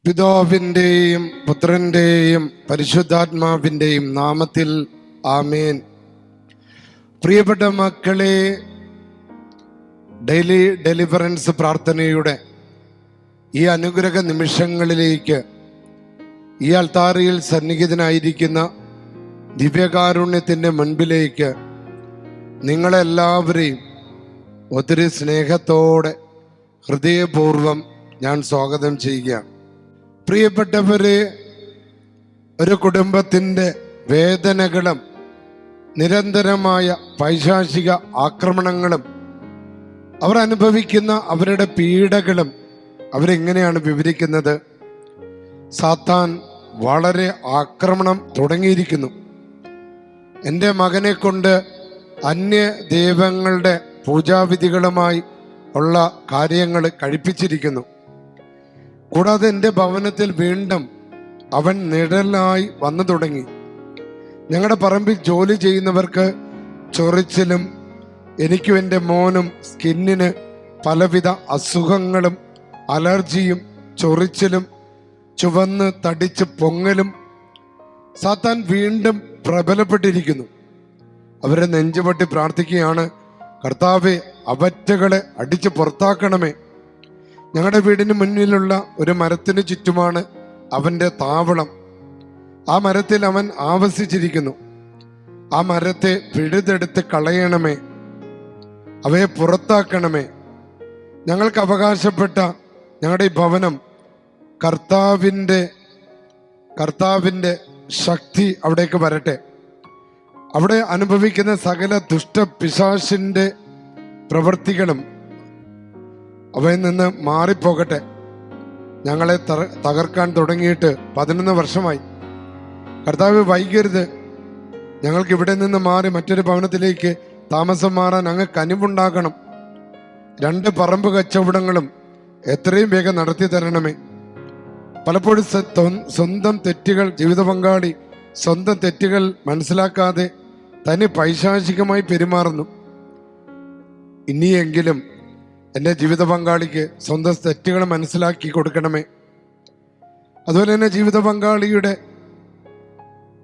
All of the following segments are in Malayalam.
പിതാവിൻ്റെയും പുത്രൻ്റെയും പരിശുദ്ധാത്മാവിൻ്റെയും നാമത്തിൽ ആമേൻ. പ്രിയപ്പെട്ട മക്കളെ, ഡെയിലി ഡെലിവറൻസ് പ്രാർത്ഥനയുടെ ഈ അനുഗ്രഹ നിമിഷങ്ങളിലേക്ക് ഈ അൾത്താരയിൽ സന്നിഹിതനായിരിക്കുന്ന ദിവ്യകാരുണ്യത്തിൻ്റെ മുൻപിലേക്ക് നിങ്ങളെല്ലാവരെയും ഒത്തിരി സ്നേഹത്തോടെ ഹൃദയപൂർവ്വം ഞാൻ സ്വാഗതം ചെയ്യുകയാണ്. പ്രിയപ്പെട്ടവരെ, ഒരു കുടുംബത്തിൻ്റെ വേദനകളും നിരന്തരമായ പൈശാചിക ആക്രമണങ്ങളും അവർ അനുഭവിക്കുന്ന അവരുടെ പീഡകളും അവരെങ്ങനെയാണ് വിവരിക്കുന്നത്? സാത്താൻ വളരെ ആക്രമണം തുടങ്ങിയിരിക്കുന്നു. എൻ്റെ മകനെ കൊണ്ട് അന്യ ദൈവങ്ങളുടെ പൂജാവിധികളുമായി ഉള്ള കാര്യങ്ങൾ കഴിപ്പിച്ചിരിക്കുന്നു. കൂടാതെ എൻ്റെ ഭവനത്തിൽ വീണ്ടും അവൻ നിഴലായി വന്നു തുടങ്ങി. ഞങ്ങളുടെ പറമ്പിൽ ജോലി ചെയ്യുന്നവർക്ക് ചൊറിച്ചിലും എനിക്കും എൻ്റെ മോനും സ്കിന്നിന് പലവിധ അസുഖങ്ങളും അലർജിയും ചൊറിച്ചിലും ചുവന്ന് തടിച്ച് പൊങ്ങലും സാത്താൻ വീണ്ടും പ്രബലപ്പെട്ടിരിക്കുന്നു. അവരെ നെഞ്ചുപൊട്ടി പ്രാർത്ഥിക്കുകയാണ്, കർത്താവേ, അവറ്റകളെ അടിച്ച് പുറത്താക്കണമേ. ഞങ്ങളുടെ വീടിന് മുന്നിലുള്ള ഒരു മരത്തിന് ചുറ്റുമാണ് അവൻ്റെ താവളം. ആ മരത്തിൽ അവൻ ആവസിച്ചിരിക്കുന്നു. ആ മരത്തെ പിഴുതെടുത്ത് കളയണമേ, അവയെ പുറത്താക്കണമേ. ഞങ്ങൾക്ക് അവകാശപ്പെട്ട ഞങ്ങളുടെ ഈ ഭവനം കർത്താവിൻ്റെ ശക്തി അവിടേക്ക് വരട്ടെ. അവിടെ അനുഭവിക്കുന്ന സകല ദുഷ്ടപിശാചിന്റെ പ്രവൃത്തികളും അവയിൽ നിന്ന് മാറിപ്പോകട്ടെ. ഞങ്ങളെ തകർക്കാൻ തുടങ്ങിയിട്ട് 11 വർഷമായി. കർത്താവ്, വൈകരുത്. ഞങ്ങൾക്ക് ഇവിടെ നിന്ന് മാറി മറ്റൊരു ഭവനത്തിലേക്ക് താമസം മാറാൻ അങ്ങ് കനിവുണ്ടാകണം. 2 പറമ്പ് കച്ചവടങ്ങളും എത്രയും വേഗം നടത്തി തരണമേ. പലപ്പോഴും സ്വന്തം തെറ്റുകൾ, ജീവിത പങ്കാളി സ്വന്തം തെറ്റുകൾ മനസ്സിലാക്കാതെ തനി പൈശാചികമായി പെരുമാറുന്നു. ഇനിയെങ്കിലും എൻ്റെ ജീവിത പങ്കാളിക്ക് സ്വന്തം തെറ്റുകൾ മനസ്സിലാക്കി കൊടുക്കണമേ. അതുപോലെ തന്നെ ജീവിത പങ്കാളിയുടെ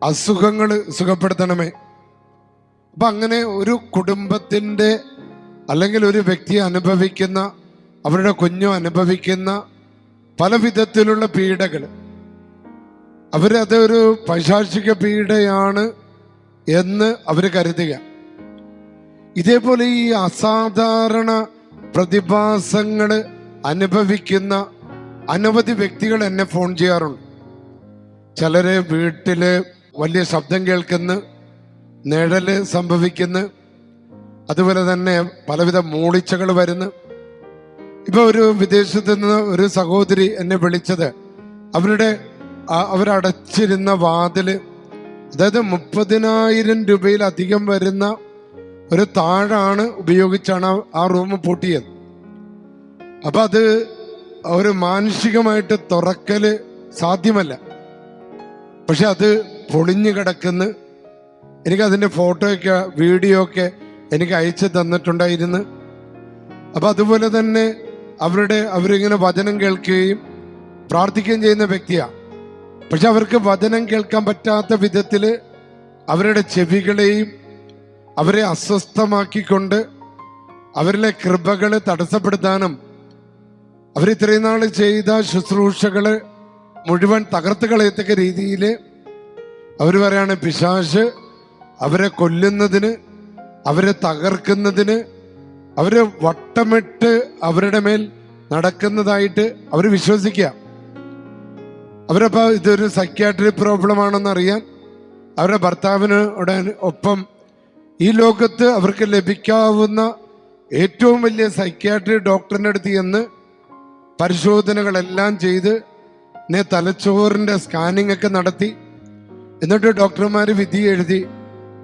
അസുഖങ്ങൾ സുഖപ്പെടുത്തണമേ. അപ്പം അങ്ങനെ ഒരു കുടുംബത്തിൻ്റെ അല്ലെങ്കിൽ ഒരു വ്യക്തി അനുഭവിക്കുന്ന, അവരുടെ കുഞ്ഞു അനുഭവിക്കുന്ന പല വിധത്തിലുള്ള പീഡകൾ, അവരത് ഒരു പൈശാചിക പീഡയാണ് എന്ന് അവർ കരുതുക. ഇതേപോലെ ഈ അസാധാരണ പ്രതിഭാസങ്ങൾ അനുഭവിക്കുന്ന അനവധി വ്യക്തികൾ എന്നെ ഫോൺ ചെയ്യാറുണ്ട്. ചിലര് വീട്ടില് വലിയ ശബ്ദം കേൾക്കുന്നു, നിഴല് സംഭവിക്കുന്നു, അതുപോലെ തന്നെ പലവിധ മൂളിച്ചകൾ വരുന്നു. ഇപ്പൊ ഒരു വിദേശത്ത് നിന്ന് ഒരു സഹോദരി എന്നെ വിളിച്ചത്, അവരടച്ചിരുന്ന വാതില്, അതായത് 30,000 രൂപയിലധികം വരുന്ന ഒരു താഴാണ് ഉപയോഗിച്ചാണ് ആ റൂം പൂട്ടിയത്. അപ്പൊ അത് ഒരു മാനുഷികമായിട്ട് തുറക്കല് സാധ്യമല്ല. പക്ഷെ അത് പൊളിഞ്ഞു കിടക്കുന്നു. എനിക്ക് അതിൻ്റെ ഫോട്ടോയൊക്കെ വീഡിയോ ഒക്കെ എനിക്ക് അയച്ചു തന്നിട്ടുണ്ടായിരുന്നു. അപ്പൊ അതുപോലെ തന്നെ അവരിങ്ങനെ വചനം കേൾക്കുകയും പ്രാർത്ഥിക്കുകയും ചെയ്യുന്ന വ്യക്തിയാണ്. പക്ഷെ അവർക്ക് വചനം കേൾക്കാൻ പറ്റാത്ത വിധത്തില് അവരുടെ ചെവികളെയും അവരെ അസ്വസ്ഥമാക്കിക്കൊണ്ട് അവരിലെ കൃപകള് തടസ്സപ്പെടുത്താനും അവർ ഇത്രയും നാൾ ചെയ്ത ശുശ്രൂഷകള് മുഴുവൻ തകർത്ത് കളയത്തക്ക രീതിയിൽ അവർ പറയാണ്, പിശാച് അവരെ കൊല്ലുന്നതിന്, അവരെ തകർക്കുന്നതിന്, അവര് വട്ടമിട്ട് അവരുടെ മേൽ നടക്കുന്നതായിട്ട് അവർ വിശ്വസിക്കുക. അവരപ്പോൾ ഇതൊരു സൈക്യാട്രി പ്രോബ്ലം ആണെന്നറിയാൻ അവരുടെ ഭർത്താവിന് ഒപ്പം ഈ ലോകത്ത് അവർക്ക് ലഭിക്കാവുന്ന ഏറ്റവും വലിയ സൈക്യാട്രി ഡോക്ടറിൻ്റെ അടുത്ത് ചെന്ന് പരിശോധനകളെല്ലാം ചെയ്ത് തലച്ചോറിൻ്റെ സ്കാനിങ് ഒക്കെ നടത്തി. എന്നിട്ട് ഡോക്ടർമാർ വിധി എഴുതി,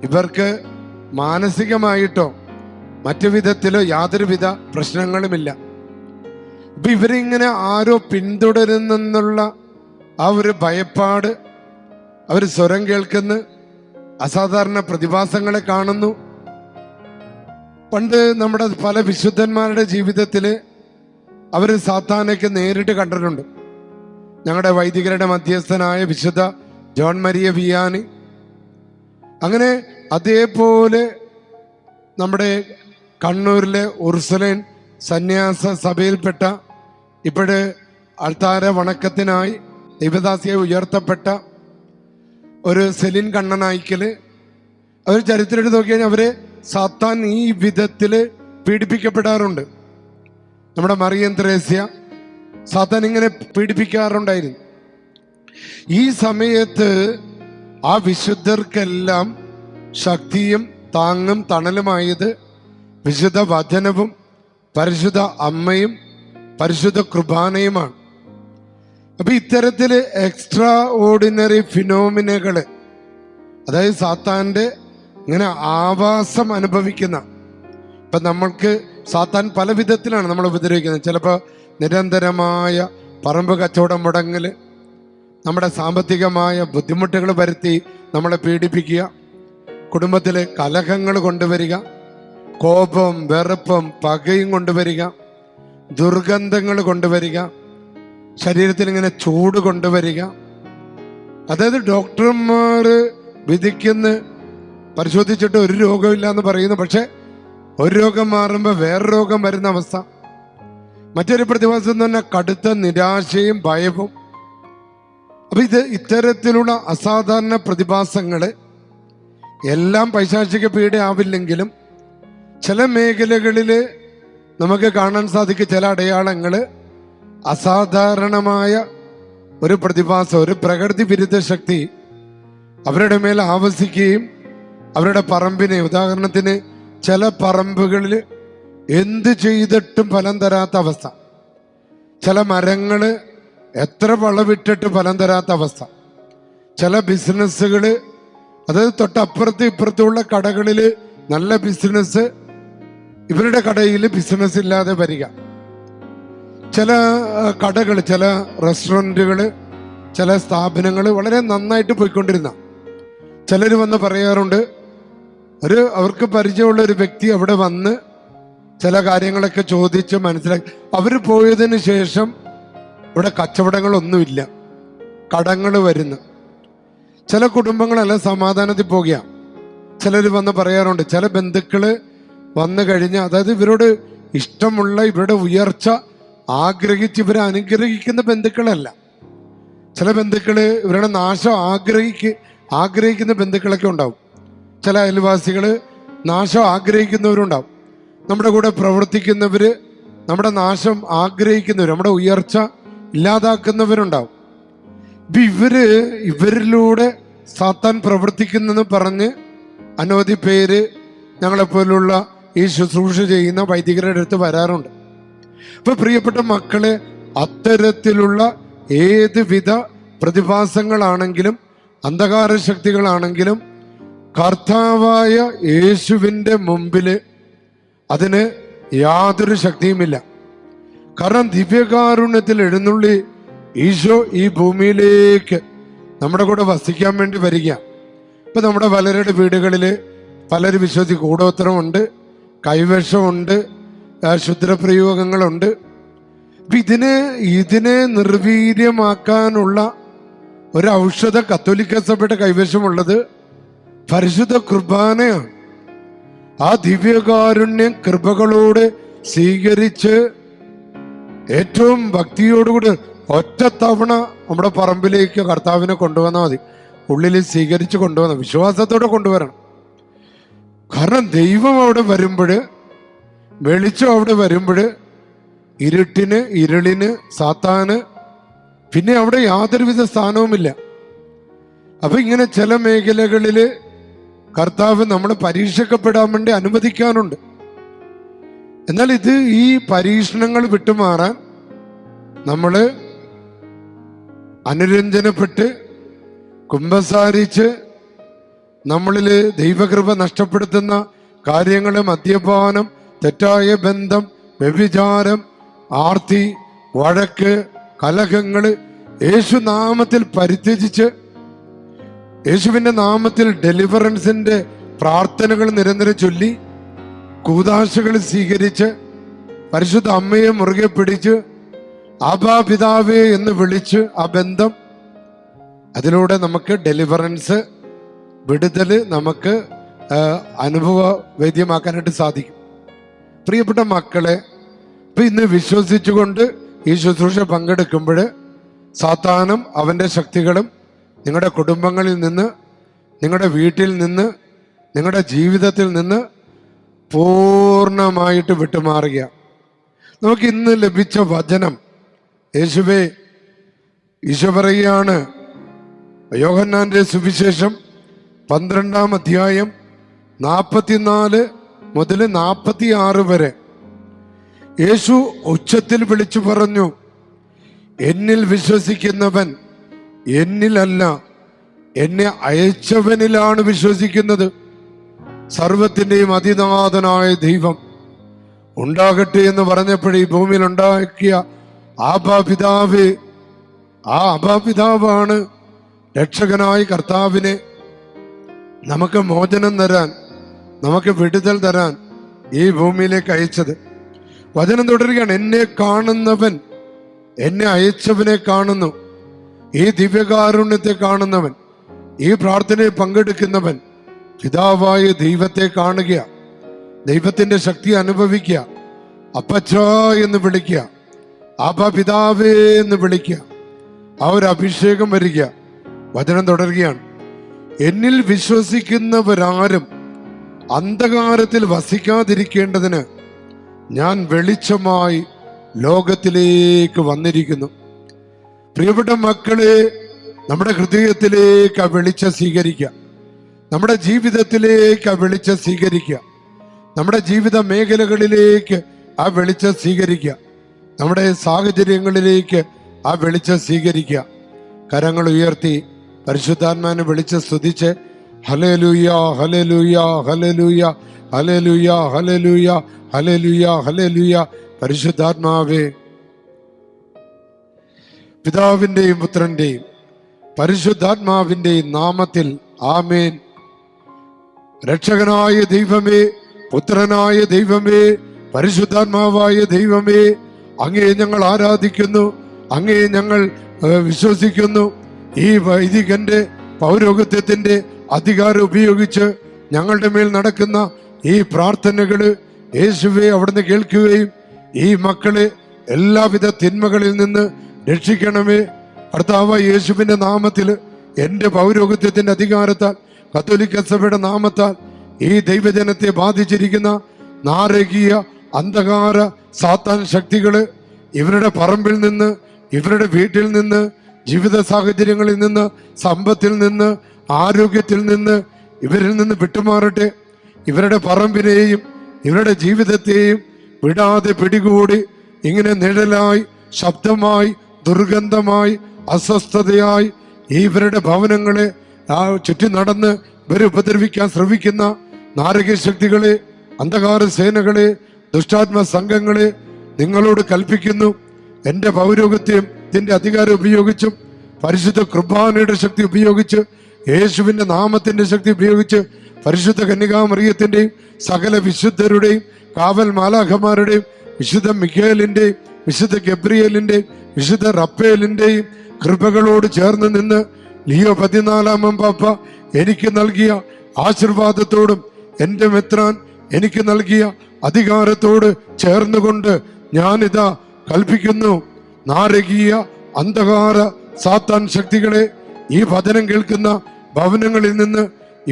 ഇവർക്ക് മാനസികമായിട്ടോ മറ്റു വിധത്തിലോ യാതൊരുവിധ പ്രശ്നങ്ങളുമില്ല. ഇപ്പൊ ഇവരിങ്ങനെ ആരോ പിന്തുടരുന്നെന്നുള്ള ആ ഒരു ഭയപ്പാട്, അവർ സ്വരം കേൾക്കുന്നു, അസാധാരണ പ്രതിഭാസങ്ങളെ കാണുന്നു. പണ്ട് നമ്മുടെ പല വിശുദ്ധന്മാരുടെ ജീവിതത്തിൽ അവർ സാത്താനൊക്കെ നേരിട്ട് കണ്ടിട്ടുണ്ട്. ഞങ്ങളുടെ വൈദികരുടെ മധ്യസ്ഥനായ വിശുദ്ധ ജോൺ മരിയ വിയാനി, അങ്ങനെ അതേപോലെ നമ്മുടെ കണ്ണൂരിലെ ഉർസുലൈൻ സന്യാസ സഭയിൽപ്പെട്ട ഇപ്പോഴ് അൾത്താര വണക്കത്തിനായി ദൈവദാസിയെ ഉയർത്തപ്പെട്ട ഒരു സെലിൻ കണ്ണനായിക്കല്, അവർ ചരിത്രം എടുത്ത് നോക്കി കഴിഞ്ഞാൽ അവരെ സാത്താൻ ഈ വിധത്തിൽ പീഡിപ്പിക്കപ്പെടാറുണ്ട്. നമ്മുടെ മറിയം ത്രേസ്യ സാത്താൻ ഇങ്ങനെ പീഡിപ്പിക്കാറുണ്ടായിരുന്നു. ഈ സമയത്ത് ആ വിശുദ്ധർക്കെല്ലാം ശക്തിയും താങ്ങും തണലുമായത് വിശുദ്ധ വചനവും പരിശുദ്ധ അമ്മയും പരിശുദ്ധ കുർബാനയുമാണ്. അപ്പൊ ഇത്തരത്തില് എക്സ്ട്രാ ഓർഡിനറി ഫിനോമിനകള്, അതായത് സാത്താന്റെ ഇങ്ങനെ ആവാസം അനുഭവിക്കുന്ന, ഇപ്പൊ നമ്മൾക്ക് സാത്താൻ പല വിധത്തിലാണ് നമ്മൾ ഉപദ്രവിക്കുന്നത്. ചിലപ്പോൾ നിരന്തരമായ പറമ്പ് കച്ചവടം മുടങ്ങല്, നമ്മുടെ സാമ്പത്തികമായ ബുദ്ധിമുട്ടുകൾ വരുത്തി നമ്മളെ പീഡിപ്പിക്കുക, കുടുംബത്തിലെ കലഹങ്ങൾ കൊണ്ടുവരിക, കോപം വെറുപ്പും പകയും കൊണ്ടുവരിക, ദുർഗന്ധങ്ങൾ കൊണ്ടുവരിക, ശരീരത്തിൽ ഇങ്ങനെ ചൂട് കൊണ്ടുവരിക. അതായത് ഡോക്ടർമാർ വിധിക്കുന്ന പരിശോധിച്ചിട്ട് ഒരു രോഗമില്ല എന്ന് പറയുന്നു, പക്ഷെ ഒരു രോഗം മാറുമ്പോൾ വേറെ രോഗം വരുന്ന അവസ്ഥ. മറ്റൊരു പ്രതിഭാസം തന്നെ കടുത്ത നിരാശയും ഭയവും. അപ്പൊ ഇത്തരത്തിലുള്ള അസാധാരണ പ്രതിഭാസങ്ങള് എല്ലാം പൈശാചിക പീഡയാവില്ലെങ്കിലും ചില മേഖലകളില് നമുക്ക് കാണാൻ സാധിക്കും ചില അടയാളങ്ങള് അസാധാരണമായ ഒരു പ്രതിഭാസം, ഒരു പ്രകൃതി വിരുദ്ധ ശക്തി അവരുടെ മേൽ ആവസിക്കുകയും അവരുടെ പറമ്പിനെ, ഉദാഹരണത്തിന് ചില പറമ്പുകളിൽ എന്ത് ചെയ്തിട്ടും ഫലം തരാത്ത അവസ്ഥ, ചില മരങ്ങള് എത്ര വളവിട്ടിട്ട് ഫലം തരാത്ത അവസ്ഥ, ചില ബിസിനസ്സുകള്, അതായത് തൊട്ടപ്പുറത്തും ഇപ്പുറത്തുള്ള കടകളില് നല്ല ബിസിനസ്, ഇവരുടെ കടയിൽ ബിസിനസ് ഇല്ലാതെ വരിക, ചില കടകൾ, ചില റെസ്റ്റോറൻറ്റുകള്, ചില സ്ഥാപനങ്ങൾ വളരെ നന്നായിട്ട് പോയിക്കൊണ്ടിരുന്ന ചിലർ വന്ന് പറയാറുണ്ട്, അവർക്ക് പരിചയമുള്ള ഒരു വ്യക്തി അവിടെ വന്ന് ചില കാര്യങ്ങളൊക്കെ ചോദിച്ച് മനസ്സിലാക്കി അവർ പോയതിന് ശേഷം ഇവിടെ കച്ചവടങ്ങളൊന്നുമില്ല, കടങ്ങൾ വരുന്നു. ചില കുടുംബങ്ങളെല്ലാം സമാധാനത്തിൽ പോകുക. ചിലർ വന്ന് പറയാറുണ്ട്, ചില ബന്ധുക്കള് വന്നു കഴിഞ്ഞാൽ, അതായത് ഇവരോട് ഇഷ്ടമുള്ള ഇവരുടെ ഉയർച്ച ആഗ്രഹിച്ച് ഇവരെ അനുഗ്രഹിക്കുന്ന ബന്ധുക്കളല്ല, ചില ബന്ധുക്കള് ഇവരുടെ നാശം ആഗ്രഹിക്കുന്ന ബന്ധുക്കളൊക്കെ ഉണ്ടാവും. ചില അയൽവാസികള് നാശം ആഗ്രഹിക്കുന്നവരുണ്ടാവും. നമ്മുടെ കൂടെ പ്രവർത്തിക്കുന്നവര് നമ്മുടെ നാശം ആഗ്രഹിക്കുന്നവർ, നമ്മുടെ ഉയർച്ച ഇല്ലാതാക്കുന്നവരുണ്ടാവും. ഇവരിലൂടെ സാത്താൻ പ്രവർത്തിക്കുന്നെന്ന് പറഞ്ഞ് അനവധി പേര് ഞങ്ങളെപ്പോലുള്ള ഈ ശുശ്രൂഷ ചെയ്യുന്ന വൈദികരുടെ അടുത്ത് വരാറുണ്ട്. അപ്പൊ പ്രിയപ്പെട്ട മക്കളെ, അത്തരത്തിലുള്ള ഏതുവിധ പ്രതിഭാസങ്ങളാണെങ്കിലും അന്ധകാര ശക്തികളാണെങ്കിലും കർത്താവായ യേശുവിൻ്റെ മുമ്പില് അതിന് യാതൊരു ശക്തിയുമില്ല. കാരണം ദിവ്യകാരുണ്യത്തിൽ എഴുന്നള്ളി ഈശോ ഈ ഭൂമിയിലേക്ക് നമ്മുടെ കൂടെ വസിക്കാൻ വേണ്ടി വരിക. ഇപ്പൊ നമ്മുടെ പലരുടെ വീടുകളില് പലരും വിശ്വസിച്ച് കൂടോത്രമുണ്ട്, കൈവശമുണ്ട്, ക്ഷുദ്രപ്രയോഗങ്ങളുണ്ട്. അപ്പൊ ഇതിനെ നിർവീര്യമാക്കാനുള്ള ഒരു ഔഷധ കത്തോലിക്ക സഭയുടെ കൈവശമുള്ളത് പരിശുദ്ധ കുർബാനയാണ്. ആ ദിവ്യകാരുണ്യം കൃപകളോട് സ്വീകരിച്ച് ഏറ്റവും ഭക്തിയോടുകൂടി ഒറ്റ തവണ നമ്മുടെ പറമ്പിലേക്ക് കർത്താവിനെ കൊണ്ടുവന്നാൽ മതി. ഉള്ളിൽ സ്വീകരിച്ച് കൊണ്ടുവന്ന വിശ്വാസത്തോടെ കൊണ്ടുവരണം. കാരണം ദൈവം അവിടെ വരുമ്പോഴ്, വെളിച്ചം അവിടെ വരുമ്പോഴ് ഇരുളിന് സാത്താന് പിന്നെ അവിടെ യാതൊരുവിധ സ്ഥാനവുമില്ല. അപ്പൊ ഇങ്ങനെ ചില മേഖലകളില് കർത്താവ് നമ്മളെ പരീക്ഷിക്കപ്പെടാൻ വേണ്ടി അനുവദിക്കാനുണ്ട്. എന്നാൽ ഈ പരീക്ഷണങ്ങൾ വിട്ടുമാറാൻ നമ്മള് അനുരഞ്ജനപ്പെട്ട് കുമ്പസാരിച്ച് നമ്മളില് ദൈവകൃപ നഷ്ടപ്പെടുത്തുന്ന കാര്യങ്ങള്, മദ്യപാനം, തെറ്റായ ബന്ധം, വ്യഭിചാരം, ആർത്തി, വഴക്ക്, കലഹങ്ങള് യേശു നാമത്തിൽ പരിത്യജിച്ച് യേശുവിന്റെ നാമത്തിൽ ഡെലിവറൻസിന്റെ പ്രാർത്ഥനകൾ നിരന്തരം ചൊല്ലി കൂദാശകൾ സ്വീകരിച്ച് പരിശുദ്ധ അമ്മയെ മുറുകെ പിടിച്ച് ആബാ പിതാവേ എന്ന് വിളിച്ച് ആ ബന്ധം, അതിലൂടെ നമുക്ക് ഡെലിവറൻസ്, വിടുതല് നമുക്ക് അനുഭവ വേദ്യമാക്കാനായിട്ട് സാധിക്കും. പ്രിയപ്പെട്ട മക്കളെ, ഇപ്പൊ ഇന്ന് വിശ്വസിച്ചുകൊണ്ട് ഈ ശുശ്രൂഷ പങ്കെടുക്കുമ്പോൾ സാത്താനും അവൻ്റെ ശക്തികളും നിങ്ങളുടെ കുടുംബങ്ങളിൽ നിന്ന്, നിങ്ങളുടെ വീട്ടിൽ നിന്ന്, നിങ്ങളുടെ ജീവിതത്തിൽ നിന്ന് പൂർണ്ണമായിട്ട് വിട്ടുമാറുക. നമുക്ക് ഇന്ന് ലഭിച്ച വചനം, യേശുവേ, ഈശോ പറയുകയാണ്, യോഹന്നാന്റെ സുവിശേഷം 12-ാം അധ്യായം 44 മുതൽ 46 വരെ യേശു ഉച്ചത്തിൽ വിളിച്ചു പറഞ്ഞു, എന്നിൽ വിശ്വസിക്കുന്നവൻ എന്നിലല്ല, എന്നെ അയച്ചവനിലാണ് വിശ്വസിക്കുന്നത്. സർവത്തിൻ്റെയും അതിനാഥനായ ദൈവം ഉണ്ടാകട്ടെ എന്ന് പറഞ്ഞപ്പോഴേ ഈ ഭൂമിയിൽ ഉണ്ടാക്കിയ ആബാ പിതാവ്, ആ ആബാ പിതാവാണ് രക്ഷകനായ കർത്താവിനെ നമുക്ക് മോചനം തരാൻ, നമുക്ക് വിടുതൽ തരാൻ ഈ ഭൂമിയിലേക്ക് അയച്ചത്. വചനം തുടരുകയാണ്, എന്നെ കാണുന്നവൻ എന്നെ അയച്ചവനെ കാണുന്നു. ഈ ദിവ്യകാരുണ്യത്തെ കാണുന്നവൻ, ഈ പ്രാർത്ഥനയിൽ പങ്കെടുക്കുന്നവൻ പിതാവായ ദൈവത്തെ കാണുക, ദൈവത്തിന്റെ ശക്തി അനുഭവിക്കുക, അപ്പച്ചാ എന്ന് വിളിക്കുക, ആബാ പിതാവേ എന്ന് വിളിക്കുക. ആ ഒരു അഭിഷേകം വരിക. വചനം തുടരുകയാണ്, എന്നിൽ വിശ്വസിക്കുന്നവരാരും അന്ധകാരത്തിൽ വസിക്കാതിരിക്കേണ്ടതിന് ഞാൻ വെളിച്ചമായി ലോകത്തിലേക്ക് വന്നിരിക്കുന്നു. പ്രിയപ്പെട്ട മക്കളെ, നമ്മുടെ ഹൃദയത്തിലേക്ക് ആ വെളിച്ചം സ്വീകരിക്കുക, നമ്മുടെ ജീവിതത്തിലേക്ക് ആ വെളിച്ചം സ്വീകരിക്കുക, നമ്മുടെ ജീവിത മേഖലകളിലേക്ക് ആ വെളിച്ചം സ്വീകരിക്കുക, നമ്മുടെ സാഹചര്യങ്ങളിലേക്ക് ആ വെളിച്ചം സ്വീകരിക്കുക. കരങ്ങൾ ഉയർത്തി പരിശുദ്ധാത്മാവിനെ വിളിച്ച് സ്തുതിച്ച് hallelujah hallelujah hallelujah hallelujah hallelujah hallelujah hallelujah. പരിശുദ്ധാത്മാവേ, പിതാവിൻ്റെയും പുത്രൻ്റെയും പരിശുദ്ധാത്മാവിൻ്റെയും നാമത്തിൽ ആമേൻ. രക്ഷകനായ ദൈവമേ, പുത്രനായ ദൈവമേ, പരിശുദ്ധാത്മാവായ ദൈവമേ, അങ്ങയെ ഞങ്ങൾ ആരാധിക്കുന്നു, അങ്ങയെ ഞങ്ങൾ വിശ്വസിക്കുന്നു. ഈ വൈദികന്റെ പൗരോഹിത്യത്തിന്റെ അധികാരം ഉപയോഗിച്ച് ഞങ്ങളുടെ മേൽ നടക്കുന്ന ഈ പ്രാർത്ഥനകള് യേശുവെ അവിടുന്ന് കേൾക്കുകയും ഈ മക്കളെ എല്ലാവിധ തിന്മകളിൽ നിന്ന് രക്ഷിക്കണമേ. കർത്താവായ യേശുവിന്റെ നാമത്തിൽ, എൻ്റെ പൗരോഹിത്യത്തിന്റെ അധികാരത്താൽ, കത്തോലിക്ക സഭയുടെ നാമത്താൽ ഈ ദൈവജനത്തെ ബാധിച്ചിരിക്കുന്ന നാരകീയ അന്ധകാര സാത്താൻ ശക്തികള് ഇവരുടെ പറമ്പിൽ നിന്ന്, ഇവരുടെ വീട്ടിൽ നിന്ന്, ജീവിത സാഹചര്യങ്ങളിൽ നിന്ന്, സമ്പത്തിൽ നിന്ന്, ആരോഗ്യത്തിൽ നിന്ന് ഇവരിൽ നിന്ന് വിട്ടുമാറട്ടെ. ഇവരുടെ പറമ്പിനെയും ഇവരുടെ ജീവിതത്തെയും വിടാതെ പിടികൂടി ഇങ്ങനെ നിഴലായി, ശബ്ദമായി, ദുർഗന്ധമായി, അസ്വസ്ഥതയായി ഇവരുടെ ഭവനങ്ങളെ ചുറ്റി നടന്ന് ഇവരെ ഉപദ്രവിക്കാൻ ശ്രമിക്കുന്ന നാരകീയ ശക്തികളെ, അന്ധകാര സേനകളെ, ദുഷ്ടാത്മ സംഘങ്ങളെ നിങ്ങളോട് കൽപ്പിക്കുന്നു. എൻ്റെ പൗരോഹിത്യത്തിന്റെ അധികാരം ഉപയോഗിച്ചും പരിശുദ്ധ കുർബാനയുടെ ശക്തി ഉപയോഗിച്ച്, യേശുവിന്റെ നാമത്തിന്റെ ശക്തി ഉപയോഗിച്ച്, പരിശുദ്ധ കന്യകാമറിയത്തിന്റെയും സകല വിശുദ്ധരുടെയും കാവൽ മാലാഖമാരുടെയും വിശുദ്ധ മിഖേലിന്റെയും വിശുദ്ധ ഗബ്രിയേലിന്റെയും വിശുദ്ധ റപ്പേലിന്റെയും കൃപകളോട് ചേർന്ന് നിന്ന് ലിയോ 14-ാം പാപ്പ എനിക്ക് നൽകിയ ആശീർവാദത്തോടും എൻ്റെ മെത്രാൻ എനിക്ക് നൽകിയ അധികാരത്തോട് ചേർന്നുകൊണ്ട് ഞാനിതാ കൽപ്പിക്കുന്നു, നാരകീയ അന്ധകാര സാത്താൻ ശക്തികളെ ഈ വചനം കേൾക്കുന്ന ഭവനങ്ങളിൽ നിന്ന്,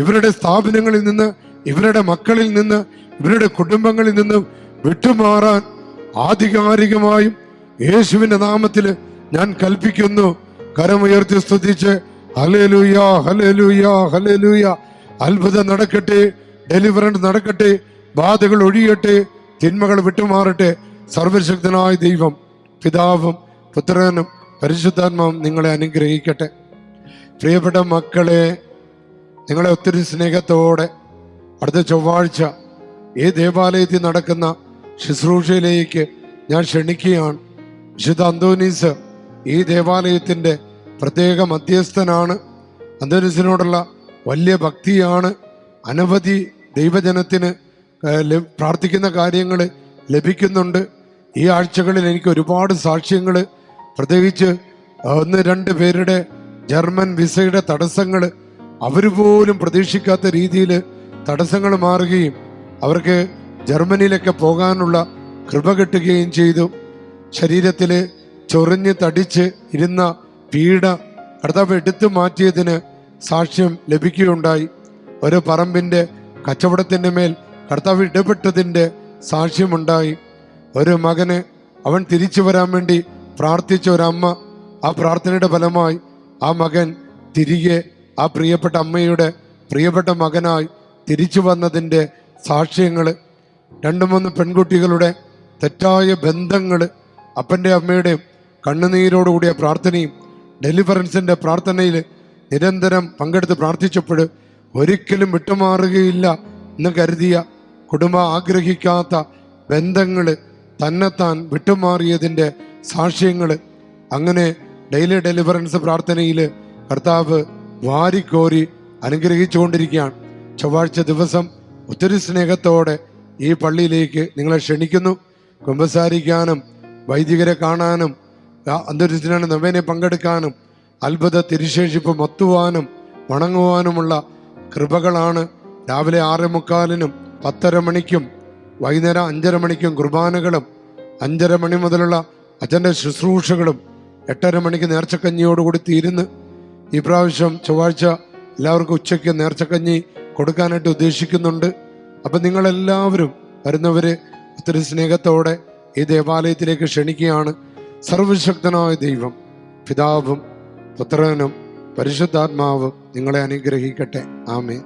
ഇവരുടെ സ്ഥാപനങ്ങളിൽ നിന്ന്, ഇവരുടെ മക്കളിൽ നിന്ന്, ഇവരുടെ കുടുംബങ്ങളിൽ നിന്ന് വിട്ടുമാറാൻ ആധികാരികമായും യേശുവിന്റെ നാമത്തിൽ ഞാൻ കൽപ്പിക്കുന്നു. കരമുയർത്തി സ്തുതിച്ച് ഹല്ലേലൂയ ഹല്ലേലൂയ ഹല്ലേലൂയ. അത്ഭുതം നടക്കട്ടെ, ഡെലിവറൻസ് നടക്കട്ടെ, ബാധകൾ ഒഴിയട്ടെ, തിന്മകൾ വിട്ടുമാറട്ടെ. സർവശക്തനായ ദൈവം പിതാവും പുത്രനും പരിശുദ്ധാത്മാവും നിങ്ങളെ അനുഗ്രഹിക്കട്ടെ. പ്രിയപ്പെട്ട മക്കളെ, നിങ്ങളെ ഒത്തിരി സ്നേഹത്തോടെ അടുത്ത ചൊവ്വാഴ്ച ഈ ദേവാലയത്തിൽ നടക്കുന്ന ശുശ്രൂഷയിലേക്ക് ഞാൻ ക്ഷണിക്കുകയാണ്. വിശുദ്ധ അന്തോനീസ് ഈ ദേവാലയത്തിൻ്റെ പ്രത്യേക മധ്യസ്ഥനാണ്. അന്തോനീസിനോടുള്ള വലിയ ഭക്തിയാണ്. അനവധി ദൈവജനത്തിന് പ്രാർത്ഥിക്കുന്ന കാര്യങ്ങൾ ലഭിക്കുന്നുണ്ട്. ഈ ആഴ്ചകളിൽ എനിക്ക് ഒരുപാട് സാക്ഷ്യങ്ങൾ, പ്രത്യേകിച്ച് 1-2 പേരുടെ ജർമ്മൻ വിസയുടെ തടസ്സങ്ങൾ, അവർ പോലും പ്രതീക്ഷിക്കാത്ത രീതിയിൽ തടസ്സങ്ങൾ മാറുകയും അവർക്ക് ജർമ്മനിയിലൊക്കെ പോകാനുള്ള കൃപ കിട്ടുകയും ചെയ്തു. ശരീരത്തിൽ ചൊറിഞ്ഞ് തടിച്ച് ഇരുന്ന പീഡ കർത്താവ് എടുത്തു മാറ്റിയതിന് സാക്ഷ്യം ലഭിക്കുകയുണ്ടായി. ഒരു പറമ്പിന്റെ കച്ചവടത്തിന്റെ മേൽ കർത്താവ് ഇടപെട്ടതിൻ്റെ സാക്ഷ്യമുണ്ടായി. ഒരു മകന് അവൻ തിരിച്ചു വരാൻ വേണ്ടി പ്രാർത്ഥിച്ച ഒരമ്മ, ആ പ്രാർത്ഥനയുടെ ഫലമായി ആ മകൻ തിരികെ ആ പ്രിയപ്പെട്ട അമ്മയുടെ പ്രിയപ്പെട്ട മകനായി തിരിച്ചു വന്നതിൻ്റെ സാക്ഷ്യങ്ങൾ. 2-3 പെൺകുട്ടികളുടെ തെറ്റായ ബന്ധങ്ങൾ അപ്പൻ്റെ അമ്മയുടെയും കണ്ണുനീരോടുകൂടിയ പ്രാർത്ഥനയും ഡെലിവറൻസിൻ്റെ പ്രാർത്ഥനയിൽ നിരന്തരം പങ്കെടുത്ത് പ്രാർത്ഥിച്ചപ്പോൾ ഒരിക്കലും വിട്ടുമാറുകയില്ല എന്ന് കരുതിയ കുടുംബം ആഗ്രഹിക്കാത്ത ബന്ധങ്ങൾ തന്നെത്താൻ വിട്ടുമാറിയതിൻ്റെ സാക്ഷ്യങ്ങൾ. അങ്ങനെ ഡെയിലി ഡെലിവറൻസ് പ്രാർത്ഥനയിൽ കർത്താവ് വാരിക്കോരി അനുഗ്രഹിച്ചുകൊണ്ടിരിക്കുകയാണ്. ചൊവ്വാഴ്ച ദിവസം ഒത്തിരി സ്നേഹത്തോടെ ഈ പള്ളിയിലേക്ക് നിങ്ങളെ ക്ഷണിക്കുന്നു. കുമ്പസാരിക്കാനും വൈദികരെ കാണാനും അന്തരിച്ചാണ് നവേനെ പങ്കെടുക്കാനും അത്ഭുത തിരുശേഷിപ്പ് മൊത്തുവാനും വണങ്ങുവാനുമുള്ള കൃപകളാണ്. രാവിലെ 6:45-നും 10:30 മണിക്കും വൈകുന്നേരം 5:30 മണിക്കും കുർബാനകളും 5:30 മണി മുതലുള്ള അച്ഛൻ്റെ ശുശ്രൂഷകളും 8:30 മണിക്ക് നേർച്ചക്കഞ്ഞിയോടുകൂടി തീരുന്നു. ഈ പ്രാവശ്യം ചൊവ്വാഴ്ച എല്ലാവർക്കും ഉച്ചയ്ക്ക് നേർച്ചക്കഞ്ഞി കൊടുക്കാനായിട്ട് ഉദ്ദേശിക്കുന്നുണ്ട്. അപ്പം നിങ്ങളെല്ലാവരും വരുന്നവരെ ഒത്തിരി സ്നേഹത്തോടെ ഈ ദേവാലയത്തിലേക്ക് ക്ഷണിക്കുകയാണ്. സർവശക്തനായ ദൈവം പിതാവും പുത്രനും പരിശുദ്ധാത്മാവും നിങ്ങളെ അനുഗ്രഹിക്കട്ടെ. ആമേൻ.